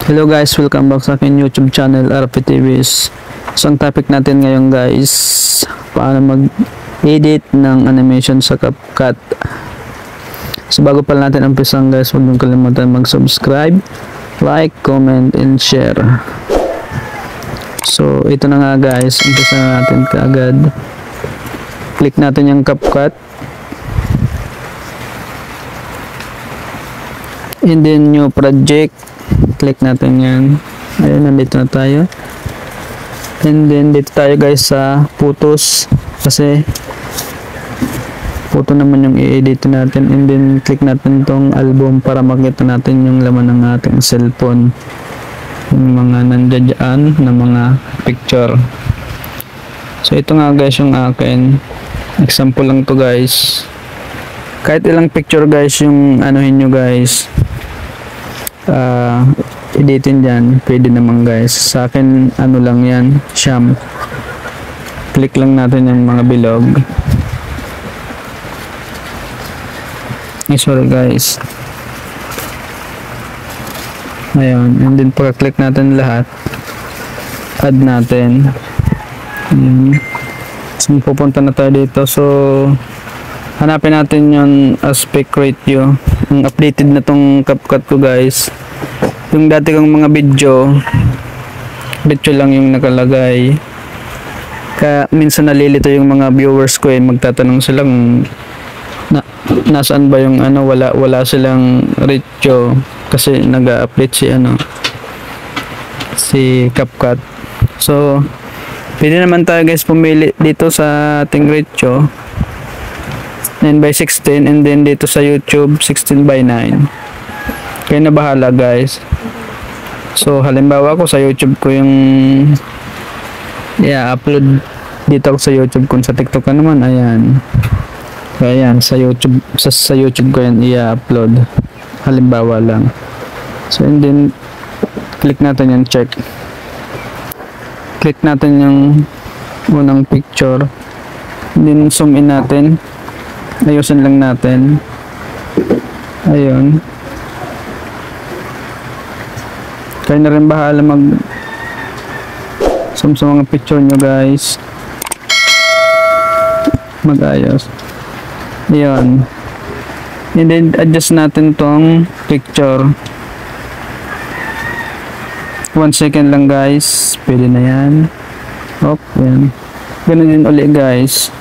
Hello guys, welcome back sa akin YouTube channel RPTVs. So ang topic natin ngayon guys, paano mag-edit ng animation sa CapCut. So bago pa natin umpisan guys, huwag niyong kalimutan mag-subscribe, like, comment, and share. So ito na nga guys, umpisa na natin kaagad. Click natin yung CapCut. And then new project. Click natin yan. Ayun, nandito na tayo. And then dito tayo guys sa photos, kasi photo naman yung i-edit natin. And then click natin tong album para makita natin yung laman ng ating cellphone, yung mga nandiyan na mga picture. So ito nga guys yung akin, example lang to guys. Kahit ilang picture guys yung anuhin nyo guys, editin dyan, pwede naman guys. Sa akin ano lang yan, Sham. Click lang natin yung mga bilog. Sorry guys. Ayun, and then pagka-click natin lahat, add natin. So pupunta na tayo dito. So hanapin natin yung aspect ratio. Ang updated na tong CapCut ko guys. Yung dati kong mga video lang yung nakalagay. Kaya minsan nalilito yung mga viewers ko, magtatanong sila kung nasaan ba yung ano, wala silang ratio kasi nag-update si CapCut. So pwede naman tayo guys pumili dito sa ating ratio 9:16, and then dito sa YouTube 16:9. Kaya na bahala guys. So halimbawa ko sa YouTube ko yung upload dito ako sa YouTube. Kung sa TikTok ka naman, ayan. Kaya yan sa YouTube, sa YouTube ko yan i-upload. Halimbawa lang. So and then click natin yung check. Click natin yung unang picture. And then zoom in natin. Ayusin lang natin. Ayun. Kaya na rin bahala zoom sa mga picture nyo guys. Mag-ayos. Ayun. And then adjust natin tong picture. 1 second lang guys. Pwede na yan. Yan. Ganun din ulit guys.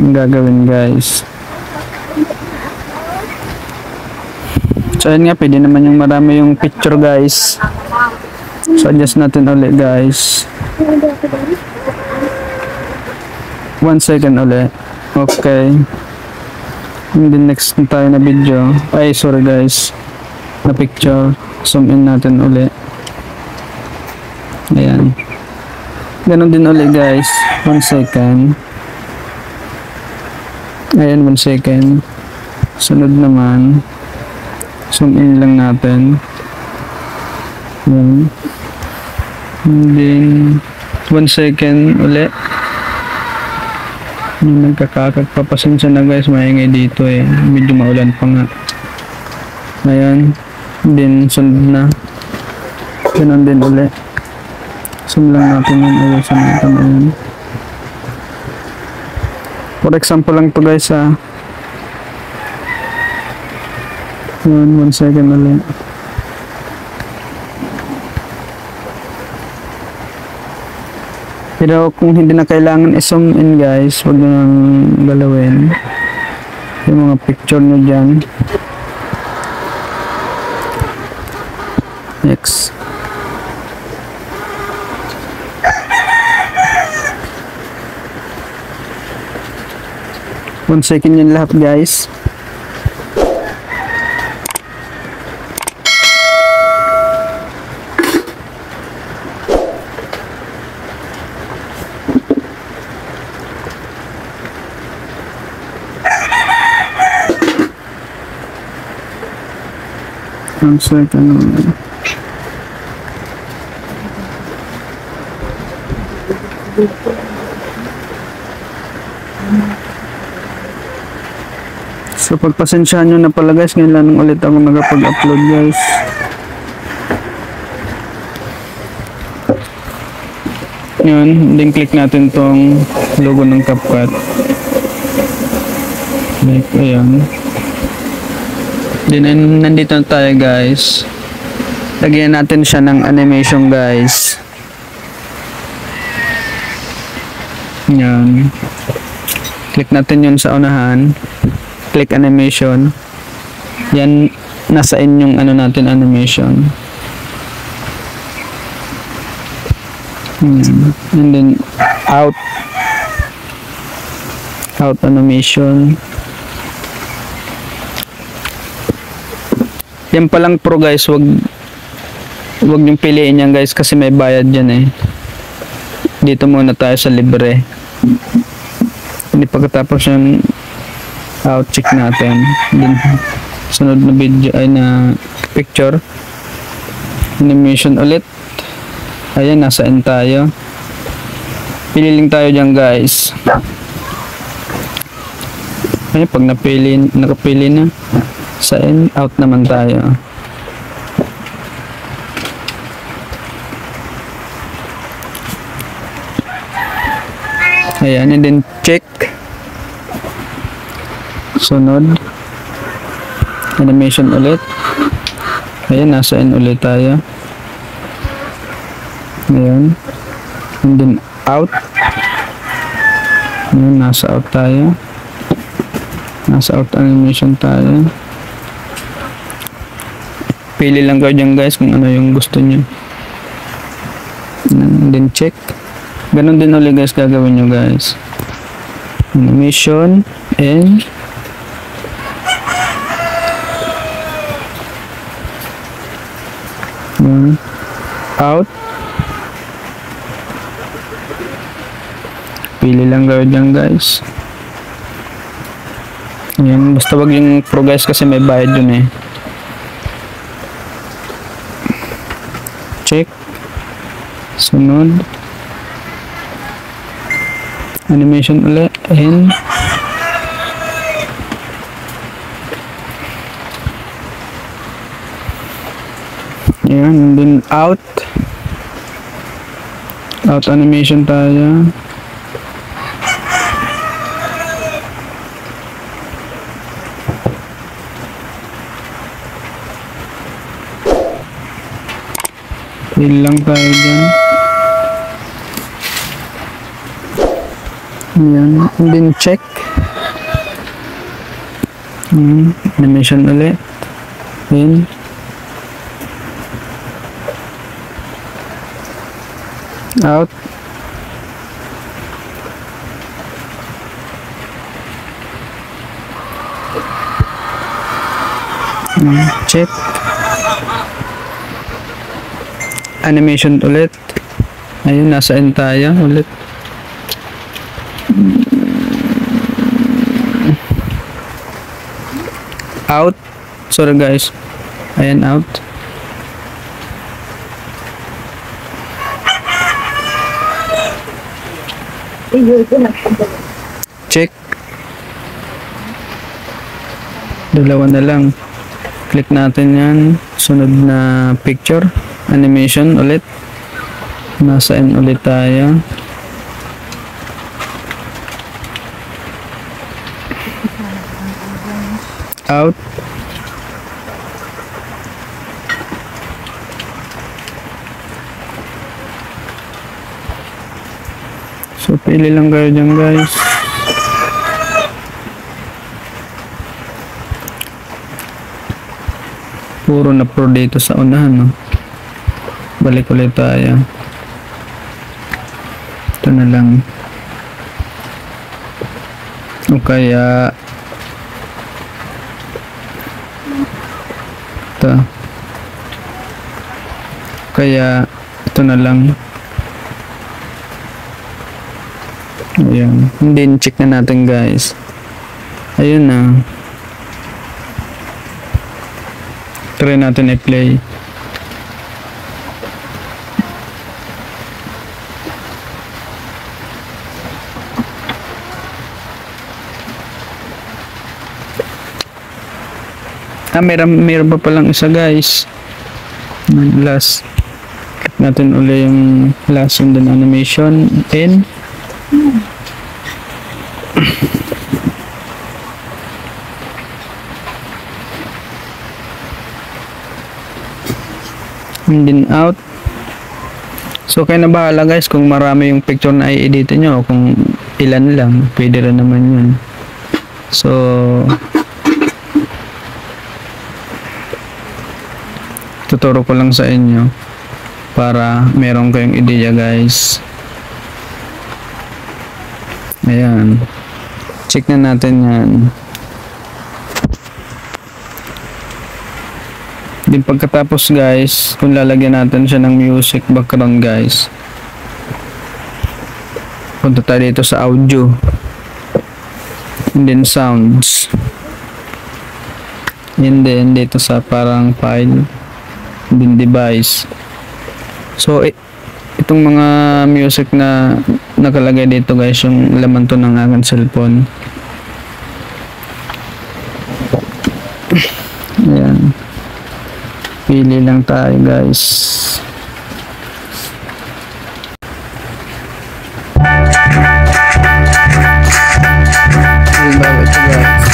Ang gagawin guys. So ayun nga, pwede naman yung marami yung picture guys. So adjust natin ulit guys. 1 second ulit. Okay. And then next tayo na video. Ay sorry guys, na picture. Zoom in natin ulit. Ayan. Ganon din ulit guys. 1 second. Ayan, 1 second. Sunod naman, zoom in lang natin. Ayan. And then 1 second ulit. Yung nagkakakag, papasensya na guys, maingay dito medyo maulan pa nga. Ayan. And then sunod na, ganon din ulit. Zoom lang natin yung ayusin natin. Ayan. For example lang to guys Yun, 1 second ulit. Pero kung hindi na kailangan i-zoom in guys, huwag nyo nang galawin yung mga picture nyo dyan. Next. One second yun lahat guys. One second. So pagpasensyahan nyo na pala guys, ngayon lang ulit ako nakapag-upload guys. Yun, then click natin tong logo ng CapCut. Like, ayan. Then, nandito na tayo guys. Lagyan natin siya ng animation guys. Yan. Click natin yun sa unahan. Click animation. Yan, nasa inyong ano natin animation. And then out animation. Yan palang pro guys, wag niyong piliin yan guys kasi may bayad yan eh. Dito muna tayo sa libre. Hindi, pagkatapos yan out, check natin. Then sunod na video ay na picture animation ulit. Ayan, nasa end tayo. Pililing tayo dyan guys. Ayan, pag nakapili na, sa end, out naman tayo. Ayan, and then check. Sunod. Animation ulit. Ayan, nasa end ulit tayo. Ayan. And then out. Ayan, nasa out tayo. Nasa out animation tayo. Pili lang kayo dyan guys kung ano yung gusto nyo. And then check. Ganon din ulit guys gagawin nyo guys. Animation and out. Pili lang kayo dyan guys. Ayan, basta wag yung pro guys kasi may bayad dun eh. Check. Sunod. Animation ulit. And ayan, and then out animation tayo. Pili lang tayo dyan. Ayan, and then check. Animation ulit. Then out. Check. Animation ulit. Ayun, nasa end tayo ulit. Out. Sorry guys. Ayan, out. Check. Dalawa na lang. Click natin yan. Sunod na picture. Animation ulit. Nasa end ulit tayo. Out. So, pili lang kayo dyan guys. Puro na pro dito sa unahan, no? Balik ulit tayo. Ito na lang. O kaya ito. Kaya ito na lang. Ayan. Then check na natin guys. Ayun na. Try natin i-play. Meron pa palang isa guys. Last. Check natin uli yung lesson din animation in. And then out. So kayo na bahala guys kung marami yung picture na i-edit nyo, kung ilan lang, pwede rin naman yun. So tuturo ko lang sa inyo para meron kayong ideya guys. Ayan, check na natin yan. Din pagkatapos guys, kung lalagyan natin siya ng music background guys, punta tayo dito sa audio and then sounds, and then dito sa parang file and then device. So itong mga music na nakalagay dito guys, yung laman to ng aking cellphone. Ayan, pili lang tayo guys. Bago ito guys.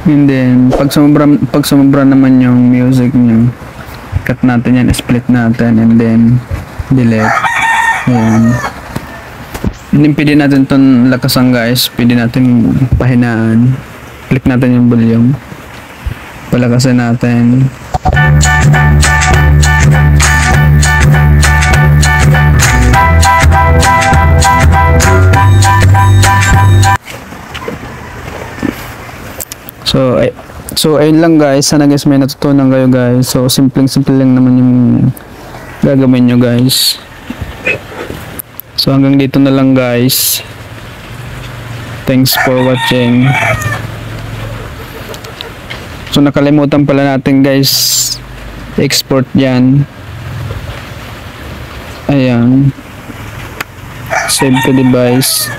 And then pag sumobra naman yung music nyo, cut natin yan, split natin, and then delete. Ayan. And then pwede natin itong lakasan guys, pwede natin pahinaan, click natin yung volume, palakasan natin. So ayun lang guys, sana guys may natutunan kayo guys. So simple lang naman yung gagawin nyo guys. So hanggang dito na lang guys. Thanks for watching. So nakalimutan pala natin guys, export yan. Ayan, save to device.